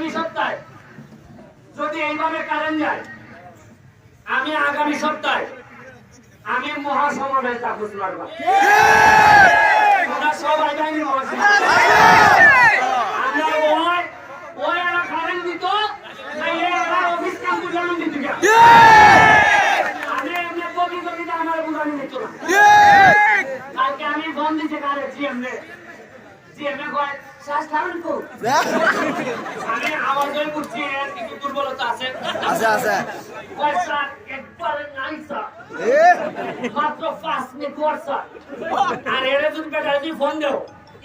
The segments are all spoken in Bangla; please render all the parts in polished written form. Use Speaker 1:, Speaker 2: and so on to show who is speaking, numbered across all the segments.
Speaker 1: আগামী সপ্তাহে যদি এইভাবে কারেন্ট যায়, আমি আগামী সপ্তাহে আমি মহাসমাবেশ ডাকবো। তোমরা সবাই যাইনি মহাসমাবেশ। আমরা ওই এরা কারেন্ট দিত, এরা অফিস কাম বুঝানো দিত। আমি এমনি প্রতিযোগিতা আমার বুঝানো দিত না। কালকে আমি ফোন দিতে কারে জিএমএ কয় শ্বাস ধারণ করুন। আমি আমার জন্য বুঝছি এর কিছু দুর্বলতা আছে। কয় স্যার একবারে নাই স্যার, মাত্র 5 মিনিট পর স্যার। আর এর যদি বেটা যদি ফোন দেও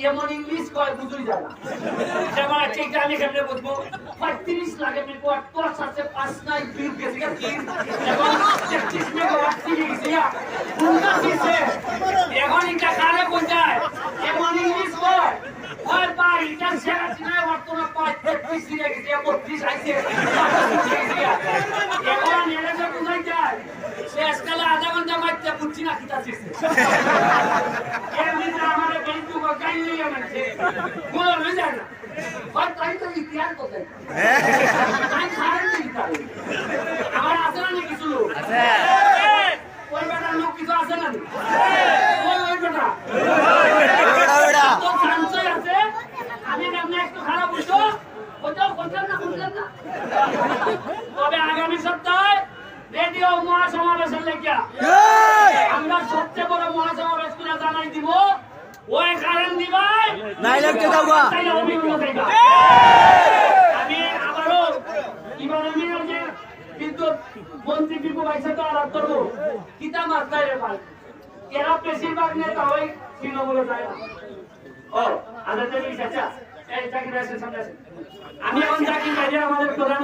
Speaker 1: এমন ইংলিশ কয় বুঝুই যায় না। যেমন ঠিক আমি কেমনে বুঝবো 35 লাগে মিনিট পর তোর সাথে 5 নাই 2 গেছে কি এবং 33 মিনিট পর 3 গেছে কোনটা দিছে এখন এটা কারে বোঝায় এমন ইংলিশ কয় হয় পাই এটা সেরা চিনে বর্তমানে 35 দিয়ে গেছে 32 আইছে এখন এর যে বুঝাই যায় শেষ কালে আধা ঘন্টা মাইতে বুঝছি না কিটা দিছে এমনিতে আমারে বেঞ্চু গাইল নিয়ে মানে বলো না যায় না হয় তাই তো ইতিহাস বলতে তাই খারেন দিই তাই আমার আছে না কিছু লোক আছে ওই বেটা লোক কিছু আছে না ওই বেটা তো চান্সই আছে আমি এমনি একটু খারাপ বুঝছো কোথাও বলছেন না তবে আগামী সপ্তাহে রেডিও মহাসমাবেশের লেগিয়া আমরা সবচেয়ে বড় মহাসমাবেশ করে জানাই দিব ওই কারেন্ট দিবাই নাই লাগতে দাওগা আমি আবারও ইমানমির যে কিন্তু মন্ত্রী বিপু ভাইসা তো আলাপ করবো কিতা মাত্রায় রে ভাই এরা বেশিরভাগ নেতা ওই তৃণমূলে যায় না। ও আচ্ছা ঠিক আছে এই চাকরি আছে সামনে আছে আমি এখন চাকরি আমাদের প্রধান